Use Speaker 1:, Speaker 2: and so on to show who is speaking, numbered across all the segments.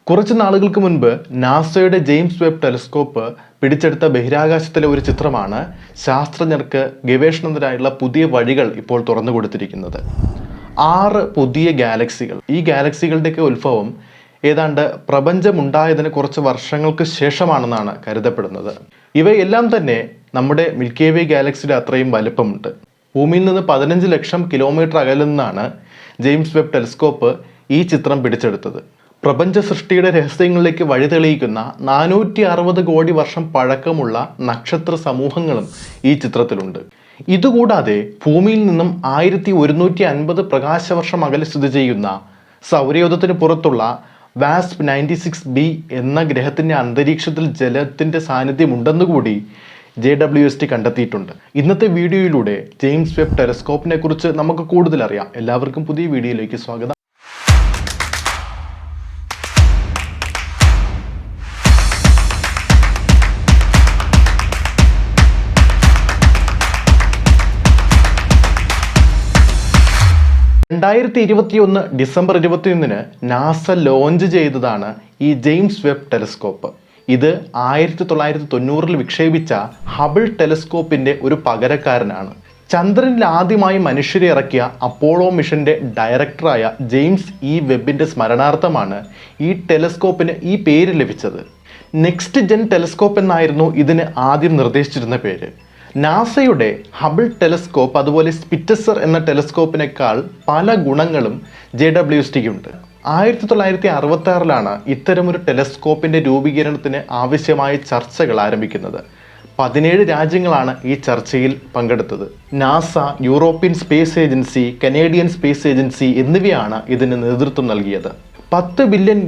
Speaker 1: കുറച്ച് നാളുകൾക്ക് മുൻപ് നാസയുടെ ജെയിംസ് വെബ് ടെലിസ്കോപ്പ് പിടിച്ചെടുത്ത ബഹിരാകാശത്തിലെ ഒരു ചിത്രമാണ് ശാസ്ത്രജ്ഞർക്ക് ഗവേഷണത്തിനായുള്ള പുതിയ വഴികൾ ഇപ്പോൾ തുറന്നു കൊടുത്തിരിക്കുന്നത്. 6 പുതിയ ഗാലക്സികൾ. ഈ ഗാലക്സികളുടെയൊക്കെ ഉത്ഭവം ഏതാണ്ട് പ്രപഞ്ചമുണ്ടായതിന് കുറച്ച് വർഷങ്ങൾക്ക് ശേഷമാണെന്നാണ് കരുതപ്പെടുന്നത്. ഇവയെല്ലാം തന്നെ നമ്മുടെ മിൽക്കി വേ ഗാലക്സിയുടെ അത്രയും വലുപ്പമുണ്ട്. ഭൂമിയിൽ നിന്ന് 15 ലക്ഷം കിലോമീറ്റർ അകലിൽ നിന്നാണ് ജെയിംസ് വെബ് ടെലിസ്കോപ്പ് ഈ ചിത്രം പിടിച്ചെടുത്തത്. പ്രപഞ്ച സൃഷ്ടിയുടെ രഹസ്യങ്ങളിലേക്ക് വഴി തെളിയിക്കുന്ന 460 കോടി വർഷം പഴക്കമുള്ള നക്ഷത്ര സമൂഹങ്ങളും ഈ ചിത്രത്തിലുണ്ട്. ഇതുകൂടാതെ ഭൂമിയിൽ നിന്നും 1150 പ്രകാശവർഷം അകലെ സ്ഥിതി ചെയ്യുന്ന സൗരയൂഥത്തിന് പുറത്തുള്ള വാസ്പ് 96b എന്ന ഗ്രഹത്തിന്റെ അന്തരീക്ഷത്തിൽ ജലത്തിന്റെ സാന്നിധ്യം ഉണ്ടെന്നുകൂടി JWST കണ്ടെത്തിയിട്ടുണ്ട്. ഇന്നത്തെ വീഡിയോയിലൂടെ ജെയിംസ് വെബ് ടെലിസ്കോപ്പിനെ കുറിച്ച് നമുക്ക് കൂടുതൽ അറിയാം. എല്ലാവർക്കും പുതിയ വീഡിയോയിലേക്ക് സ്വാഗതം. ഡിസംബർ 21 നാസ ലോഞ്ച് ചെയ്തതാണ് ഈ ജെയിംസ് വെബ് ടെലിസ്കോപ്പ്. ഇത് 1990 വിക്ഷേപിച്ച ഹബിൾ ടെലിസ്കോപ്പിന്റെ ഒരു പകരക്കാരനാണ്. ചന്ദ്രനിൽ ആദ്യമായി മനുഷ്യരെ ഇറക്കിയ അപ്പോളോ മിഷന്റെ ഡയറക്ടറായ ജെയിംസ് വെബിന്റെ സ്മരണാർത്ഥമാണ് ഈ ടെലിസ്കോപ്പിന് ഈ പേര് ലഭിച്ചത്. നെക്സ്റ്റ് ജെൻ ടെലിസ്കോപ്പ് എന്നായിരുന്നു ഇതിന് ആദ്യം നിർദ്ദേശിച്ചിരുന്ന പേര്. നാസയുടെ ഹബിൾ ടെലിസ്കോപ്പ് അതുപോലെ സ്പിറ്റ്സർ എന്ന ടെലിസ്കോപ്പിനേക്കാൾ പല ഗുണങ്ങളും JWSTക്കുണ്ട്. 1966 ഇത്തരമൊരു ടെലിസ്കോപ്പിന്റെ രൂപീകരണത്തിന് ആവശ്യമായ ചർച്ചകൾ ആരംഭിക്കുന്നത്. 17 രാജ്യങ്ങളാണ് ഈ ചർച്ചയിൽ പങ്കെടുത്തത്. NASA, European space agency, Canadian space agency എന്നിവയാണ് ഇതിന് നേതൃത്വം നൽകിയത്. $10 ബില്യൺ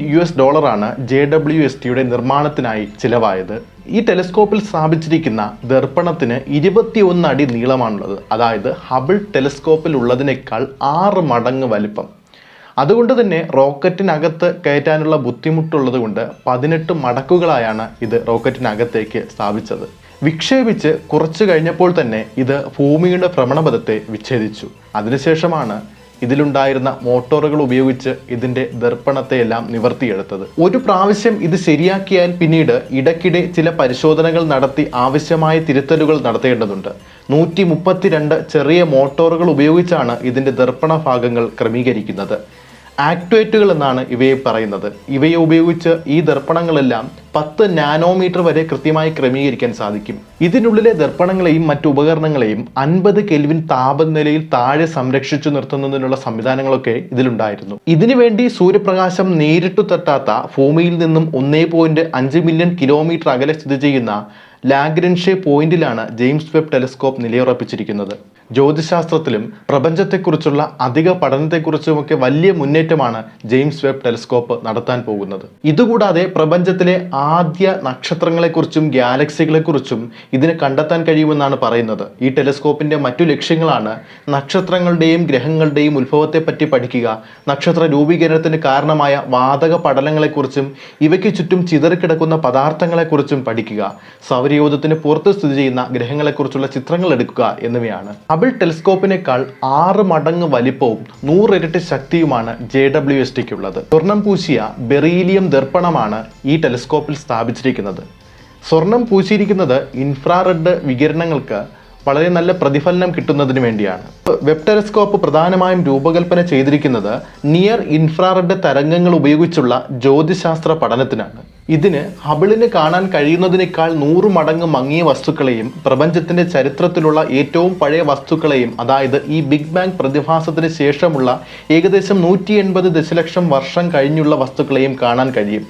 Speaker 1: JWSTയുടെ നിർമ്മാണത്തിനായി ചിലവായത്. ഈ ടെലിസ്കോപ്പിൽ സ്ഥാപിച്ചിരിക്കുന്ന ദർപ്പണത്തിന് 21 അടി നീളമാണുള്ളത്. അതായത് ഹബിൾ ടെലിസ്കോപ്പിൽ ഉള്ളതിനേക്കാൾ 6 മടങ്ങ് വലിപ്പം. അതുകൊണ്ട് തന്നെ റോക്കറ്റിനകത്ത് കയറ്റാനുള്ള ബുദ്ധിമുട്ടുള്ളത് കൊണ്ട് 18 മടക്കുകളായാണ് ഇത് റോക്കറ്റിനകത്തേക്ക് സ്ഥാപിച്ചത്. വിക്ഷേപിച്ച് കുറച്ചു കഴിഞ്ഞപ്പോൾ തന്നെ ഇത് ഭൂമിയുടെ ഭ്രമണപഥത്തെ വിച്ഛേദിച്ചു. അതിനുശേഷമാണ് ഇതിലുണ്ടായിരുന്ന മോട്ടോറുകൾ ഉപയോഗിച്ച് ഇതിന്റെ ദർപ്പണത്തെ എല്ലാം നിവർത്തിയെടുത്തത്. ഒരു പ്രാവശ്യം ഇത് ശരിയാക്കിയാൽ പിന്നീട് ഇടയ്ക്കിടെ ചില പരിശോധനകൾ നടത്തി ആവശ്യമായ തിരുത്തലുകൾ നടത്തേണ്ടതുണ്ട്. 132 ചെറിയ മോട്ടോറുകൾ ഉപയോഗിച്ചാണ് ഇതിന്റെ ദർപ്പണ ഭാഗങ്ങൾ ക്രമീകരിക്കുന്നത്. ആക്ട്വേറ്റുകൾ എന്നാണ് ഇവയെ പറയുന്നത്. ഇവയെ ഉപയോഗിച്ച് ഈ ദർപ്പണങ്ങളെല്ലാം 10 നാനോമീറ്റർ വരെ കൃത്യമായി ക്രമീകരിക്കാൻ സാധിക്കും. ഇതിനുള്ളിലെ ദർപ്പണങ്ങളെയും മറ്റു ഉപകരണങ്ങളെയും 50 കെൽവിൻ താപനിലയിൽ താഴെ സംരക്ഷിച്ചു നിർത്തുന്നതിനുള്ള സംവിധാനങ്ങളൊക്കെ ഇതിലുണ്ടായിരുന്നു. ഇതിനുവേണ്ടി സൂര്യപ്രകാശം നേരിട്ടു തട്ടാത്ത ഭൂമിയിൽ നിന്നും 1.5 മില്യൺ കിലോമീറ്റർ അകലെ സ്ഥിതി ചെയ്യുന്ന ലാഗ്രൻഷെ പോയിന്റിലാണ് ജെയിംസ് വെബ് ടെലിസ്കോപ്പ് നിലയുറപ്പിച്ചിരിക്കുന്നത്. ജ്യോതിശാസ്ത്രത്തിലും പ്രപഞ്ചത്തെക്കുറിച്ചുള്ള അധിക പഠനത്തെക്കുറിച്ചുമൊക്കെ വലിയ മുന്നേറ്റമാണ് ജെയിംസ് വെബ് ടെലിസ്കോപ്പ് നടത്താൻ പോകുന്നത്. ഇതുകൂടാതെ പ്രപഞ്ചത്തിലെ ആദ്യ നക്ഷത്രങ്ങളെക്കുറിച്ചും ഗാലക്സികളെക്കുറിച്ചും ഇതിന് കണ്ടെത്താൻ കഴിയുമെന്നാണ് പറയുന്നത്. ഈ ടെലിസ്കോപ്പിന്റെ മറ്റു ലക്ഷ്യങ്ങളാണ് നക്ഷത്രങ്ങളുടെയും ഗ്രഹങ്ങളുടെയും ഉത്ഭവത്തെപ്പറ്റി പഠിക്കുക, നക്ഷത്ര രൂപീകരണത്തിന് കാരണമായ വാതക പടലങ്ങളെക്കുറിച്ചും ഇവയ്ക്ക് ചുറ്റും ചിതറിക്കിടക്കുന്ന പദാർത്ഥങ്ങളെക്കുറിച്ചും പഠിക്കുക, സൗരയൂഥത്തിന് പുറത്ത് സ്ഥിതി ചെയ്യുന്ന ഗ്രഹങ്ങളെക്കുറിച്ചുള്ള ചിത്രങ്ങൾ എടുക്കുക എന്നിവയാണ്. ഹബിൾ ടെലിസ്കോപ്പിനേക്കാൾ 6 മടങ്ങ് വലിപ്പവും 100 ഇരട്ടി ശക്തിയുമാണ് JWSTക്കുള്ളത്. സ്വർണം പൂശിയ ബെറീലിയം ദർപ്പണമാണ് ഈ ടെലിസ്കോപ്പിൽ സ്ഥാപിച്ചിരിക്കുന്നത്. സ്വർണം പൂശിയിരിക്കുന്നത് ഇൻഫ്രാറെഡ് വികിരണങ്ങൾക്ക് വളരെ നല്ല പ്രതിഫലനം കിട്ടുന്നതിന് വേണ്ടിയാണ്. വെബ് ടെലിസ്കോപ്പ് പ്രധാനമായും രൂപകൽപ്പന ചെയ്തിരിക്കുന്നത് നിയർ ഇൻഫ്രാറെഡ് തരംഗങ്ങൾ ഉപയോഗിച്ചുള്ള ജ്യോതിശാസ്ത്ര പഠനത്തിനാണ്. ഇതിന് ഹബിളിന് കാണാൻ കഴിയുന്നതിനേക്കാൾ 100 മടങ്ങ് മങ്ങിയ വസ്തുക്കളെയും പ്രപഞ്ചത്തിന്റെ ചരിത്രത്തിലുള്ള ഏറ്റവും പഴയ വസ്തുക്കളെയും, അതായത് ഈ ബിഗ് ബാങ് പ്രതിഭാസത്തിന് ശേഷമുള്ള ഏകദേശം 180 ദശലക്ഷം വർഷം കഴിഞ്ഞുള്ള വസ്തുക്കളെയും കാണാൻ കഴിയും.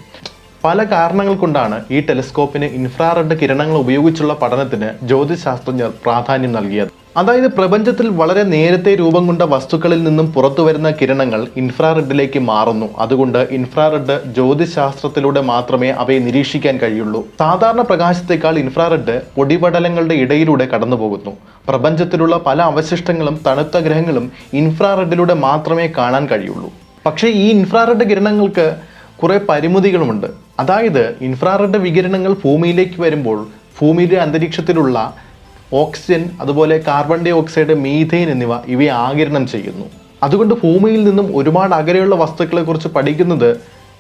Speaker 1: പല കാരണങ്ങൾ കൊണ്ടാണ് ഈ ടെലിസ്കോപ്പിന് ഇൻഫ്രാറെഡ് കിരണങ്ങൾ ഉപയോഗിച്ചുള്ള പഠനത്തിന് ജ്യോതിശാസ്ത്രജ്ഞർ പ്രാധാന്യം നൽകിയത്. അതായത് പ്രപഞ്ചത്തിൽ വളരെ നേരത്തെ രൂപം കൊണ്ട വസ്തുക്കളിൽ നിന്നും പുറത്തു വരുന്ന കിരണങ്ങൾ ഇൻഫ്രാറെഡിലേക്ക് മാറുന്നു. അതുകൊണ്ട് ഇൻഫ്രാറെഡ് ജ്യോതിശാസ്ത്രത്തിലൂടെ മാത്രമേ അവയെ നിരീക്ഷിക്കാൻ കഴിയുള്ളൂ. സാധാരണ പ്രകാശത്തേക്കാൾ ഇൻഫ്രാറെഡ് പൊടിപടലങ്ങളുടെ ഇടയിലൂടെ കടന്നു പോകുന്നു. പ്രപഞ്ചത്തിലുള്ള പല അവശിഷ്ടങ്ങളും തണുത്ത ഗ്രഹങ്ങളും ഇൻഫ്രാറെഡിലൂടെ മാത്രമേ കാണാൻ കഴിയുള്ളൂ. പക്ഷേ ഈ ഇൻഫ്രാറെഡ് കിരണങ്ങൾക്ക് കുറെ പരിമിതികളുമുണ്ട്. അതായത് ഇൻഫ്രാറെഡ് വികിരണങ്ങൾ ഭൂമിയിലേക്ക് വരുമ്പോൾ ഭൂമിയുടെ അന്തരീക്ഷത്തിലുള്ള ഓക്സിജൻ, അതുപോലെ കാർബൺ ഡൈ ഓക്സൈഡ്, മീഥെയിൻ എന്നിവ ഇവയെ ആഗിരണം ചെയ്യുന്നു. അതുകൊണ്ട് ഭൂമിയിൽ നിന്നും ഒരുപാട് അകലെയുള്ള വസ്തുക്കളെക്കുറിച്ച് പഠിക്കുന്നത്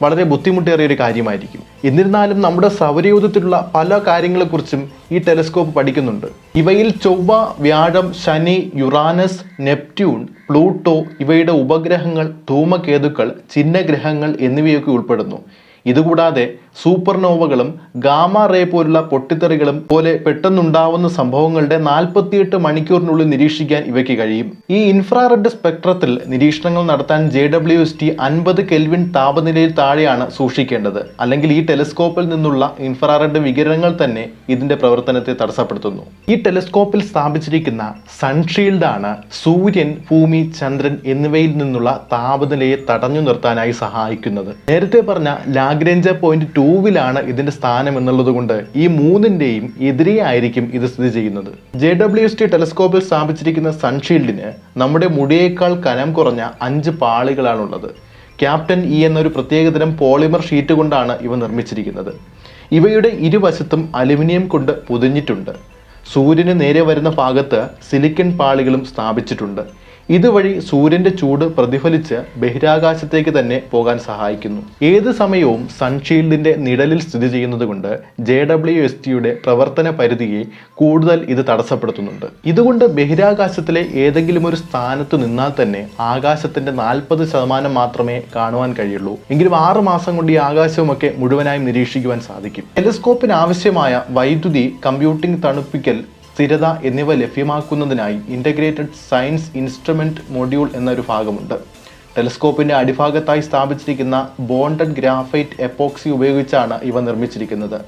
Speaker 1: വളരെ ബുദ്ധിമുട്ടേറിയ ഒരു കാര്യമായിരിക്കും. എന്നിരുന്നാലും നമ്മുടെ സൗരയൂഥത്തിലുള്ള പല കാര്യങ്ങളെക്കുറിച്ചും ഈ ടെലിസ്കോപ്പ് പഠിക്കുന്നുണ്ട്. ഇവയിൽ ചൊവ്വ, വ്യാഴം, ശനി, യുറാനസ്, നെപ്റ്റ്യൂൺ, പ്ലൂട്ടോ, ഇവയുടെ ഉപഗ്രഹങ്ങൾ, ധൂമകേതുക്കൾ, ചിഹ്നഗ്രഹങ്ങൾ എന്നിവയൊക്കെ ഉൾപ്പെടുന്നു. ഇതുകൂടാതെ സൂപ്പർനോവകളും ഗാമ റേ പോലുള്ള പൊട്ടിത്തെറികളും പോലെ പെട്ടെന്നുണ്ടാവുന്ന സംഭവങ്ങളുടെ 48 മണിക്കൂറിനുള്ളിൽ നിരീക്ഷിക്കാൻ ഇവയ്ക്ക് കഴിയും. ഈ ഇൻഫ്രാറെഡ് സ്പെക്ട്രത്തിൽ നിരീക്ഷണങ്ങൾ നടത്താൻ JWST 50 കെൽവിൻ താപനിലയിൽ താഴെയാണ് സൂക്ഷിക്കേണ്ടത്. അല്ലെങ്കിൽ ഈ ടെലിസ്കോപ്പിൽ നിന്നുള്ള ഇൻഫ്രാറെഡ് വികിരണങ്ങൾ തന്നെ ഇതിന്റെ പ്രവർത്തനത്തെ തടസ്സപ്പെടുത്തുന്നു. ഈ ടെലിസ്കോപ്പിൽ സ്ഥാപിച്ചിരിക്കുന്ന സൺഷീൽഡാണ് സൂര്യൻ, ഭൂമി, ചന്ദ്രൻ എന്നിവയിൽ നിന്നുള്ള താപനിലയെ തടഞ്ഞു നിർത്താനായി സഹായിക്കുന്നത്. നേരത്തെ പറഞ്ഞ ലാഗ്രാഞ്ച് പോയിന്റ് 2-വിലാണ് ഇതിന്റെ സ്ഥാനം എന്നുള്ളത് കൊണ്ട് ഈ മൂന്നിന്റെയും എതിരെയായിരിക്കും ഇത് സ്ഥിതി ചെയ്യുന്നത്. JWST ടെലിസ്കോപ്പിൽ സ്ഥാപിച്ചിരിക്കുന്ന സൺഷീൽഡിന് നമ്മുടെ മുടിയേക്കാൾ കനം കുറഞ്ഞ 5 പാളികളാണുള്ളത്. ക്യാപ്റ്റൻ ഇ എന്നൊരു പ്രത്യേകതരം പോളിമർ ഷീറ്റ് കൊണ്ടാണ് ഇവ നിർമ്മിച്ചിരിക്കുന്നത്. ഇവയുടെ ഇരുവശത്തും അലുമിനിയം കൊണ്ട് പൊതിഞ്ഞിട്ടുണ്ട്. സൂര്യന് നേരെ വരുന്ന ഭാഗത്ത് സിലിക്കൺ പാളികളും സ്ഥാപിച്ചിട്ടുണ്ട്. ഇതുവഴി സൂര്യന്റെ ചൂട് പ്രതിഫലിച്ച് ബഹിരാകാശത്തേക്ക് തന്നെ പോകാൻ സഹായിക്കുന്നു. ഏത് സമയവും സൺഷീൽഡിന്റെ നിഴലിൽ സ്ഥിതി ചെയ്യുന്നത് കൊണ്ട് JWSTയുടെ പ്രവർത്തന പരിധിയെ കൂടുതൽ ഇത് തടസ്സപ്പെടുത്തുന്നുണ്ട്. ഇതുകൊണ്ട് ബഹിരാകാശത്തിലെ ഏതെങ്കിലും ഒരു സ്ഥാനത്ത് നിന്നാൽ തന്നെ ആകാശത്തിന്റെ 40% മാത്രമേ കാണുവാൻ കഴിയുള്ളൂ. എങ്കിലും 6 മാസം കൊണ്ട് ഈ ആകാശവുമൊക്കെ മുഴുവനായും നിരീക്ഷിക്കുവാൻ സാധിക്കും. ടെലിസ്കോപ്പിന് ആവശ്യമായ വൈദ്യുതി, കമ്പ്യൂട്ടിംഗ്, തണുപ്പിക്കൽ, സ്ഥിരത എന്നിവ ലഭ്യമാക്കുന്നതിനായി ഇൻ്റഗ്രേറ്റഡ് സയൻസ് ഇൻസ്ട്രുമെന്റ് മൊഡ്യൂൾ എന്നൊരു ഭാഗമുണ്ട്. ടെലിസ്കോപ്പിന്റെ അടിഭാഗത്തായി സ്ഥാപിച്ചിരിക്കുന്ന ബോണ്ടഡ് ഗ്രാഫൈറ്റ് എപ്പോക്സി ഉപയോഗിച്ചാണ് ഇവ നിർമ്മിച്ചിരിക്കുന്നത്.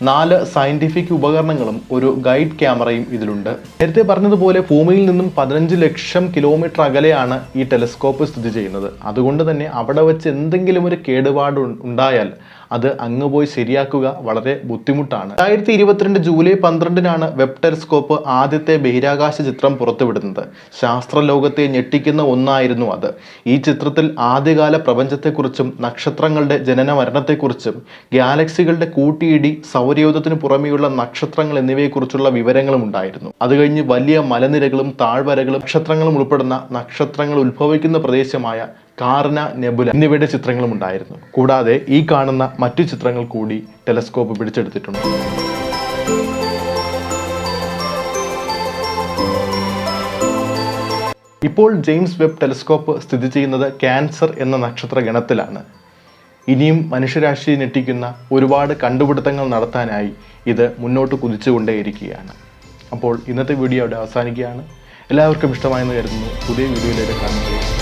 Speaker 1: 4 സയന്റിഫിക് ഉപകരണങ്ങളും ഒരു ഗൈഡ് ക്യാമറയും ഇതിലുണ്ട്. നേരത്തെ പറഞ്ഞതുപോലെ ഭൂമിയിൽ നിന്നും 15 ലക്ഷം കിലോമീറ്റർ അകലെയാണ് ഈ ടെലിസ്കോപ്പ് സ്ഥിതി ചെയ്യുന്നത്. അതുകൊണ്ട് തന്നെ അവിടെ വെച്ച് എന്തെങ്കിലും ഒരു കേടുപാട് ഉണ്ടായാൽ അത് അങ്ങ് പോയി ശരിയാക്കുക വളരെ ബുദ്ധിമുട്ടാണ്. 2022 ജൂലൈ 12-നാണ് വെബ് ടെലിസ്കോപ്പ് ആദ്യത്തെ ബഹിരാകാശ ചിത്രം പുറത്തുവിടുന്നത്. ശാസ്ത്രലോകത്തെ ഞെട്ടിക്കുന്ന ഒന്നായിരുന്നു അത്. ഈ ചിത്രത്തിൽ ആദ്യകാല പ്രപഞ്ചത്തെക്കുറിച്ചും നക്ഷത്രങ്ങളുടെ ജനന മരണത്തെക്കുറിച്ചും ഗാലക്സികളുടെ കൂട്ടിയിടി, സൗരയൂഥത്തിന് പുറമെയുള്ള നക്ഷത്രങ്ങൾ എന്നിവയെക്കുറിച്ചുള്ള വിവരങ്ങളും ഉണ്ടായിരുന്നു. അത് കഴിഞ്ഞ് വലിയ മലനിരകളും താഴ്വരകളും നക്ഷത്രങ്ങളും ഉൾപ്പെടുന്ന നക്ഷത്രങ്ങൾ ഉത്ഭവിക്കുന്ന പ്രദേശമായ കാർന നെബുല എന്നിവയുടെ ചിത്രങ്ങളും ഉണ്ടായിരുന്നു. കൂടാതെ ഈ കാണുന്ന മറ്റു ചിത്രങ്ങൾ കൂടി ടെലിസ്കോപ്പ് പിടിച്ചെടുത്തിട്ടുണ്ട്. ഇപ്പോൾ ജെയിംസ് വെബ് ടെലിസ്കോപ്പ് സ്ഥിതി ചെയ്യുന്നത് ക്യാൻസർ എന്ന നക്ഷത്ര ഗണത്തിലാണ്. ഇനിയും മനുഷ്യരാശിയെ ഞെട്ടിക്കുന്ന ഒരുപാട് കണ്ടുപിടുത്തങ്ങൾ നടത്താനായി ഇത് മുന്നോട്ട് കുതിച്ചുകൊണ്ടേയിരിക്കുകയാണ്. അപ്പോൾ ഇന്നത്തെ വീഡിയോ അവിടെ അവസാനിക്കുകയാണ്. എല്ലാവർക്കും ഇഷ്ടമായെന്ന് കരുതുന്നു. പുതിയ വീഡിയോയിലേക്ക് കാണുന്നത്